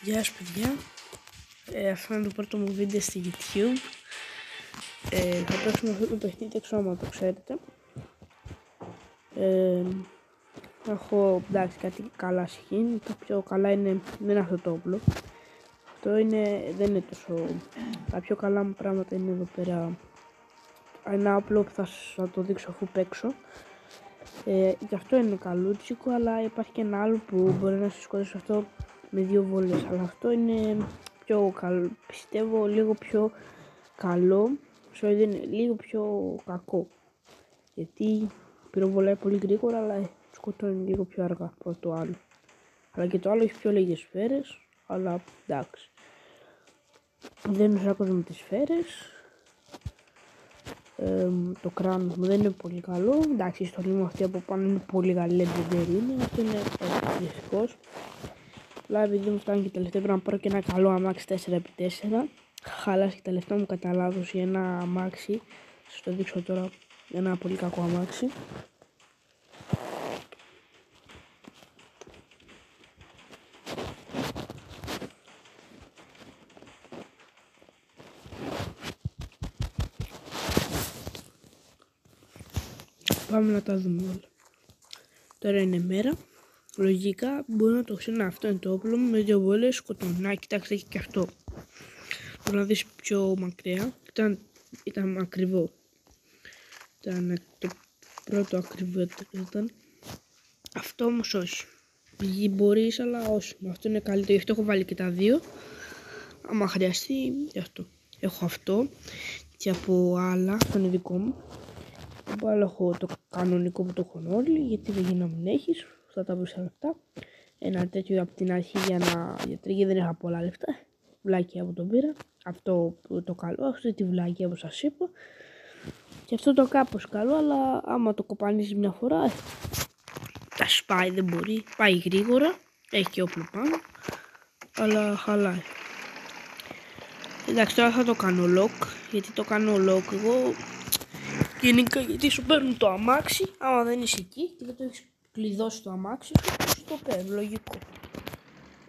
Γεια σας παιδιά, αυτό είναι το πρώτο μου βίντεο στη YouTube. Θα παίξουμε αυτό το παιχνίδι, έξω άμα το ξέρετε. Έχω εντάξει κάτι καλά skin, το πιο καλά είναι, δεν είναι αυτό το όπλο. Αυτό είναι, δεν είναι τόσο, τα πιο καλά μου πράγματα είναι εδώ πέρα. Ένα όπλο που θα το δείξω αφού παίξω. Και αυτό είναι καλούτσικο, αλλά υπάρχει και ένα άλλο που μπορεί να σας σκοτώσει αυτό με 2 βόλες, αλλά αυτό είναι πιο καλό, πιστεύω λίγο πιο καλό, δεν είναι λίγο πιο κακό, γιατί πυροβολάει πολύ γρήγορα, αλλά σκοτώνει λίγο πιο αργά από το άλλο. Αλλά και το άλλο έχει πιο λίγες σφαίρες, αλλά εντάξει. Δεν είναι σάκος με τις σφαίρες. Το κράνος μου δεν είναι πολύ καλό. Εντάξει, η στολή μου αυτή από πάνω είναι πολύ καλή, δεν είναι. Αυτό είναι εκπληκτικός. Αλλά επειδή μου φτάνει και τελευταία πρέπει να πάρω και ένα καλό αμάξι 4x4. Χάλασε και τα λεφτά μου κατά λάθος για ένα αμάξι. Σας το δείξω τώρα, ένα πολύ κακό αμάξι. Πάμε να τα δούμε όλα. Τώρα είναι μέρα. Λογικά μπορεί να το ξέρω, αυτό είναι το όπλο μου με 2 βόλες σκοτώνει. Να, κοιτάξτε, έχει και αυτό. Μπορώ να δεις πιο μακριά. Ήταν ακριβό. Ήταν το πρώτο ακριβό ήταν. Αυτό όμως όχι. Μπορείς, αλλά όχι. Αυτό είναι καλύτερο. Γι' αυτό έχω βάλει και τα 2. Άμα χρειαστεί, γι' αυτό. Έχω αυτό. Και από άλλα, αυτό είναι δικό μου. Από άλλο έχω το κανονικό που το έχουν όλοι, γιατί δεν γίνει να μην έχεις. Θα τα βρεις αυτά. Ένα τέτοιο από την αρχή γιατί δεν είχα πολλά λεφτά. Βλάκια που τον πήρα. Αυτό το καλό, αυτή τη βλάκια που σας είπα. Και αυτό το κάπως καλό, αλλά άμα το κοπανίσεις μια φορά, τα σπάει, δεν μπορεί. Πάει γρήγορα, έχει και όπλο πάνω, αλλά χαλάει. Εντάξει, τώρα θα το κάνω lock, γιατί το κάνω lock εγώ. Γενικά γιατί σου παίρνουν το αμάξι, άμα δεν είσαι εκεί και δεν το έχεις κλειδώσει το αμάξι σου το παίρνουν, λογικό.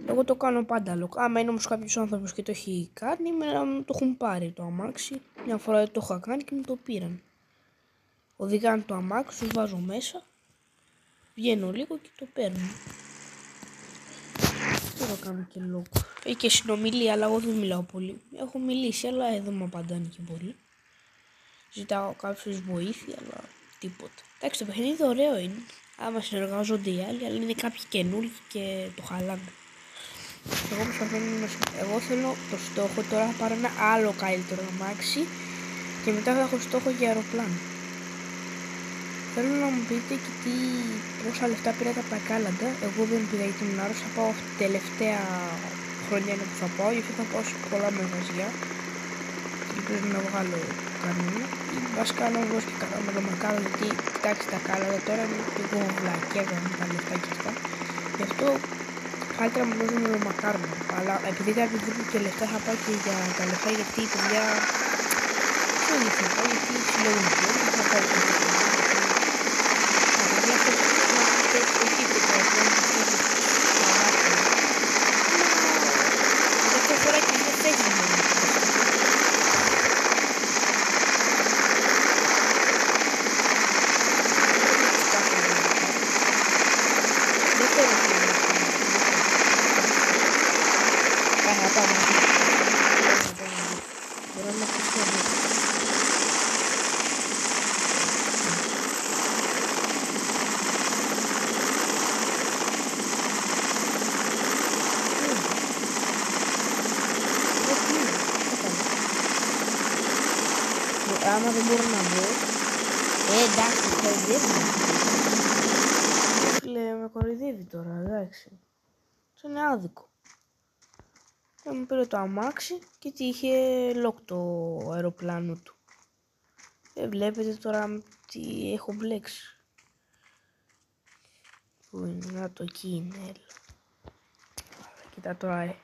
Εγώ το κάνω πάντα lock. Άμα είναι όμως κάποιος άνθρωπος και το έχει κάνει, το έχουν πάρει το αμάξι. Μια φορά το είχα κάνει και μου το πήραν. Οδηγάνε το αμάξι, τους βάζω μέσα, βγαίνω λίγο και το παίρνω. Δεν το κάνω και lock. Έχει και συνομιλία, αλλά εγώ δεν μιλάω πολύ. Έχω μιλήσει, αλλά δεν μου απαντάνε και πολύ. Ζητάω κάποιους βοήθεια, αλλά τίποτα. Εντάξει, το παιχνίδι ωραίο είναι. Άμα συνεργάζονται οι άλλοι, αλλά είναι κάποιοι καινούργοι και το χαλάνε. Εγώ θέλω το στόχο, τώρα θα πάρω ένα άλλο καλύτερο αμάξι και μετά θα έχω στόχο για αεροπλάνο. Θέλω να μου πείτε και πόσα λεφτά πήρατε από τα κάλαντα. Εγώ δεν πήγα γιατί ήμουν άρρωστα, θα πάω τελευταία χρονιά που θα πάω, γιατί θα πάω σε πολλά μαγαζιά και πρέπει να βγάλω κανένα. Βασικά να βγω και καλά με το μακάρο, γιατί κοιτάξτε τα κάλαντα τώρα είναι λίγο βλακιά για τα λεφτά και αυτά. Γι' αυτό καλύτερα μου δώσουν με μακάρονο, αλλά επειδή κάποιοι δίνουν και λεφτά θα πάω και για τα λεφτά, γιατί η παιδιά δεν είναι θα πάω, γιατί συλλέγουν και θα πάω και για τα παιδιά. Άμα δεν μπορώ να μπω, εντάξει, κοροϊδεύει. Με κοροϊδεύει τώρα, εντάξει. Αυτό είναι άδικο. Μου πήρε το αμάξι και είχε lock το αεροπλάνο του. Βλέπετε τώρα τι έχω μπλέξει. Πού είναι, να το εκεί είναι, έλα. Κοίτα τώρα,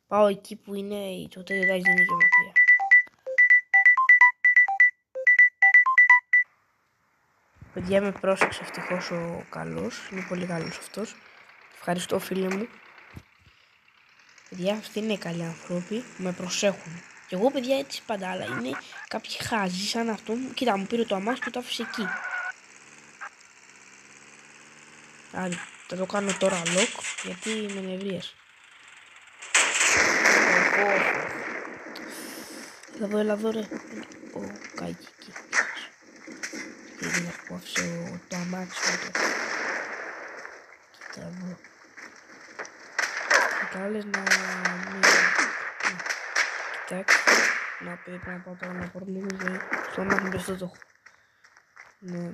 πάω εκεί που είναι το τέτοιο, δεν είναι και μακριά. Παιδιά, με πρόσεξε ευτυχώς ο καλός, είναι πολύ καλός αυτός. Ευχαριστώ φίλε μου. Παιδιά, αυτοί είναι καλοί άνθρωποι, με προσέχουν. Και εγώ, παιδιά, έτσι πάντα, αλλά είναι κάποιοι χάζοι σαν αυτόν. Κοίτα, μου πήρε το αμάξι και το άφησε εκεί. Άρα, θα το κάνω τώρα lock, γιατί με νευρίασε. Έλα εδώ ρε. Κάκι εκεί. Γιατί να που άφησε το αμάξι μου. Κοίτα εδώ. Καλά λες να μην... Κοιτάξτε. Να πρέπει να πάω τώρα να πάρω λίγο ζωή. Στο να μην πες το έχω. Ναι.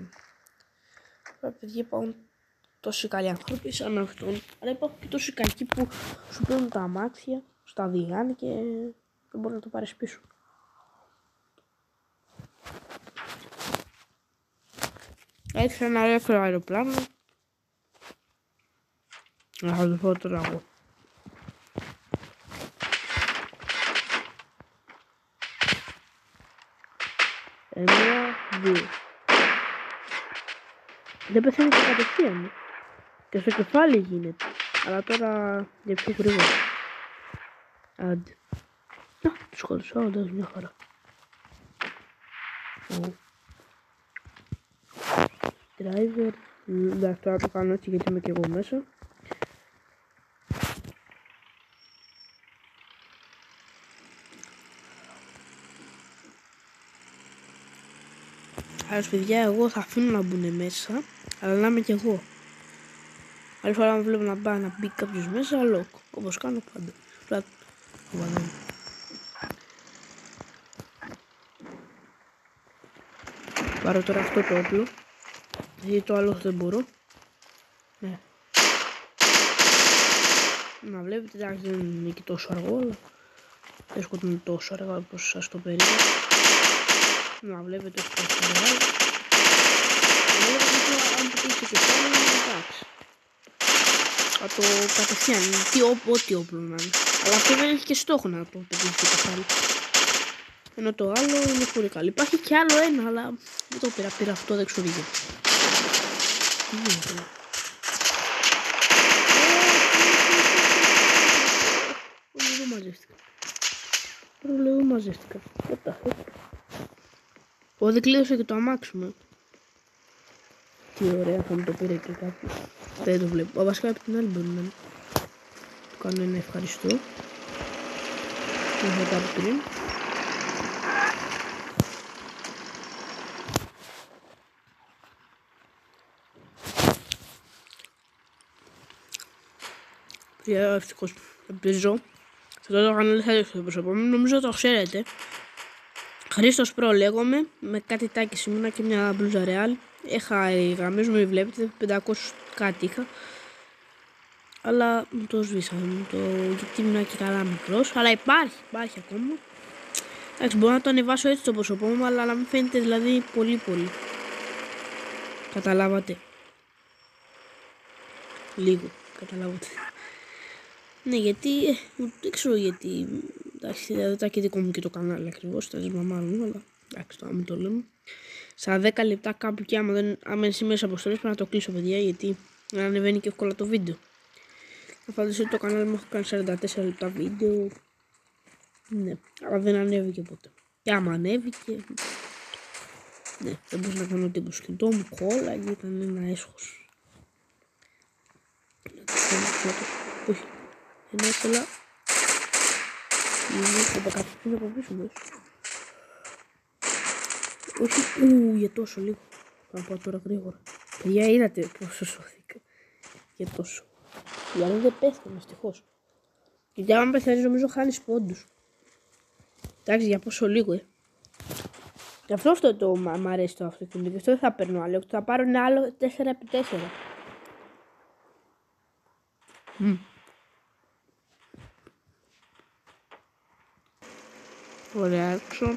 Παιδιά υπάρχουν τόσοι καλοί άνθρωποι σαν αυτόν. Αλλά υπάρχουν και τόσοι κακοί που σου παίρνουν τα αμάξια, στα διγάνε και δεν μπορεί να το πάρεις πίσω. Έχει ένα ελεύθερο αεροπλάνο. Να θα το πω τώρα εγώ. Ένα, δύο. Δεν πεθαίνει και κατευθείαν. Και στο κεφάλι γίνεται. Αλλά τώρα για πιο γρήγορα. Άντε. Να, τους σκότωσα, όντως μια χαρά. Driver. Εντάξει, τώρα το κάνω έτσι γιατί είμαι και εγώ μέσα. Άρα παιδιά, εγώ θα αφήνω να μπουν μέσα, αλλά να είμαι κι εγώ. Άλλη φορά να βλέπω να πάει να μπει κάποιος μέσα, lock. Όπως κάνω πάντα. Πάρω τώρα αυτό το όπλο. Γιατί το άλλο δεν μπορώ. Ναι. Να βλέπετε, εντάξει δεν είναι και τόσο αργό, αλλά δεν σκοτώνει τόσο αργά όπως σας το περίμενα. Να βλέπετε ότι τόσο αργά. Αν το πείτε και πάλι, εντάξει. Θα το κατευθείαν, ό,τι όπλο να είναι. Αλλά αυτό δεν έχει και στόχο να το πετύχει και πάλι. Ενώ το άλλο είναι πολύ καλό. Υπάρχει και άλλο ένα, αλλά δεν το πήρα αυτό, δεν ξέρω γιατί. Τι γίνεται. Λίγο μαζεύτηκα. Δεν κλείδωσε και το αμάξι μου. Τι ωραία, θα μου το πήρε και κάποιος. Δεν το βλέπω. Βασικά από την άλλη μπορεί να του κάνω ένα ευχαριστώ. Δεν θα πάρει πριν. Ευτυχώς ελπίζω. Σε αυτό το κανάλι θα δείξω το πρόσωπό μου. Νομίζω το ξέρετε. Χρήστος Προ λέγομαι. Με κάτι τάκι σήμερα και μια μπλούζα ρεάλ. Είχα οι γραμμές μου, βλέπετε. 500 κάτι είχα. Αλλά μου το σβήσαμε. Γιατί ήμουν και καλά μικρός. Αλλά υπάρχει ακόμα. Εντάξει, μπορώ να το ανεβάσω έτσι το πρόσωπό μου, αλλά να μην φαίνεται δηλαδή πολύ. Καταλάβατε. Λίγο. Καταλάβατε. Ναι, γιατί, δεν ξέρω γιατί, εντάξει, δεν τα και δικό μου και το κανάλι ακριβώς, τα ζητήμα μάλλον, αλλά εντάξει, τώρα μην το λέμε. Στα 10 λεπτά κάπου και άμα είναι σήμερα αποστολές πρέπει να το κλείσω, παιδιά, γιατί να ανεβαίνει και εύκολα το βίντεο. Θα φανταστείτε ότι το κανάλι μου έχω κάνει 44 λεπτά βίντεο, ναι, αλλά δεν ανέβηκε ποτέ. Και άμα ανέβηκε, ναι, δεν μπορούσα να κάνω τίποτα. Σκητό μου κόλλαγε, ήταν ένα έσχος. Όχι. Ενώ ήθελα θα τα κατευθύνω από πίσω μου. Όχι, για τόσο λίγο. Θα πάω τώρα γρήγορα. Παιδιά, είδατε πόσο σώθηκα. Για τόσο. Δηλαδή δεν πέθανε ευτυχώς. Γιατί άμα πεθαίνεις νομίζω χάνεις πόντους. Εντάξει, για πόσο λίγο, Γι' αυτό το μ' αρέσει το αυτοκίνητο. Γι' αυτό δεν θα παίρνω άλλο. Θα πάρω ένα άλλο 4x4. Ωραία, έξω.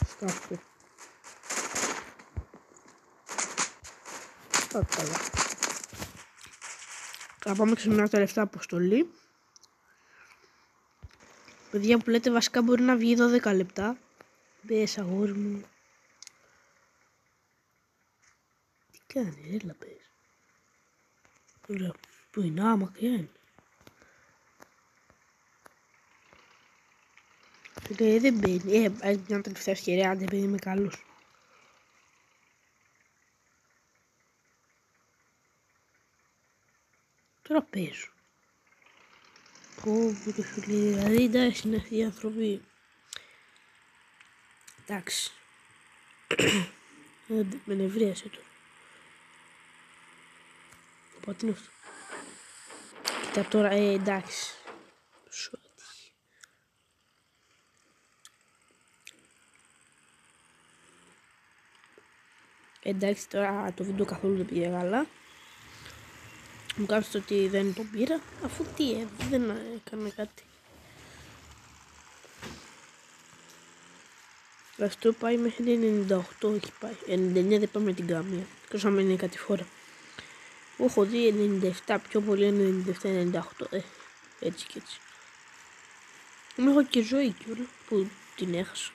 Σκάφτε. Καλά. Θα πάμε ξεμινά τελευταία αποστολή. Παιδιά που λέτε βασικά μπορεί να βγει 12 λεπτά. Μπες αγόρι μου. Τι κάνει, έλα πες. Ωραία. Πού είναι, μακριά είναι. Φίλε, δεν μπαίνει. Μια τελευταία ευκαιρία, αν δεν μπαίνει, είμαι καλός. Τώρα παίζω. Πω, το φίλε, δηλαδή, εντάξει, είναι αυτοί οι άνθρωποι. Εντάξει. Με νευρίασε τώρα. Οπότε είναι αυτό. Κοίτα τώρα, εντάξει. Σου έτυχε. Εντάξει, τώρα το βίντεο καθόλου δεν πήγε καλά. Μου κάνετε ότι δεν το πήρα, αφού τι δεν έκανα κάτι. Αυτό πάει μέχρι 98, έχει πάει. 99 δεν πάμε την καμία. Εκτός αν είναι κάτι φορά. Έχω δει 97, πιο πολύ 97-98, έτσι και έτσι. Έχω και ζωή κιόλα που την έχασα.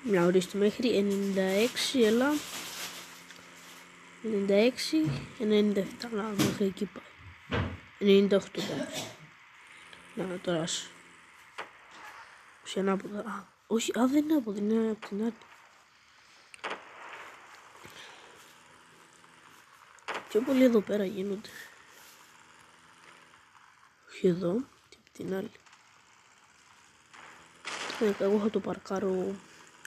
Να ορίστε μέχρι 96, έλα. 96, 97, να μέχρι εκεί πάει. 98, εντάξει. Να τώρα. Όχι ανάποδα. Όχι, δεν είναι ανάποδα, είναι από την άλλη. Πιο πολύ εδώ πέρα γίνονται. Όχι εδώ, την άλλη. Εγώ θα το παρκάρω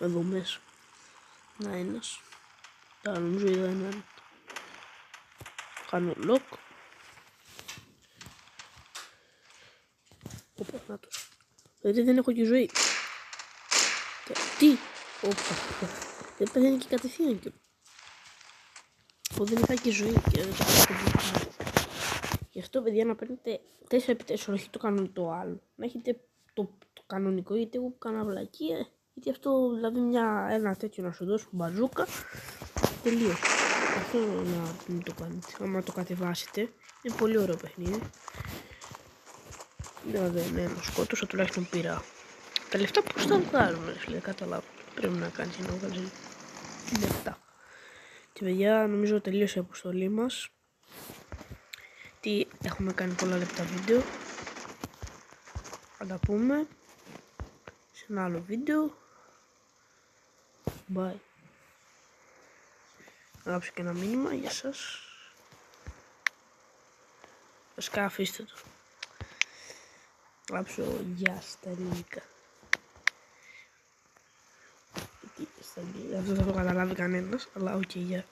εδώ μέσα. Να ένας. Τώρα νομίζω είδα έναν. Κάνω lock. Όπα, να το. Δηλαδή δεν έχω και ζωή. Τι. Όπα. Δεν πεθαίνει και κατευθείαν και. Δεν είχα και ζωή και δεν το έχω. Γι' αυτό, παιδιά, να παίρνετε 4x4, όχι το κανονικό το άλλο. Να έχετε το κανονικό, γιατί εγώ που κάνω βλακία. Γιατί αυτό, δηλαδή, ένα τέτοιο να σου δώσω μπαζούκα. Τελείως. Αυτό να το κάνετε. Άμα το κατεβάσετε, είναι πολύ ωραίο παιχνίδι. Δεν είναι σκότωσα, τουλάχιστον πήρα. Τα λεφτά πώς τα βγάζουμε, δεν καταλάβω. Πρέπει να κάνεις να βγάλεις λεφτά. Και παιδιά, νομίζω τελείωσε η αποστολή μας. Τι έχουμε κάνει πολλά λεπτά βίντεο. Θα τα πούμε σε ένα άλλο βίντεο. Bye. Θα γράψω και ένα μήνυμα για σας. Βασικά αφήστε το. Γράψω γεια στα ελληνικά. Στα αγγλικά. Αυτό δεν θα το καταλάβει κανένας, αλλά οκ, γεια.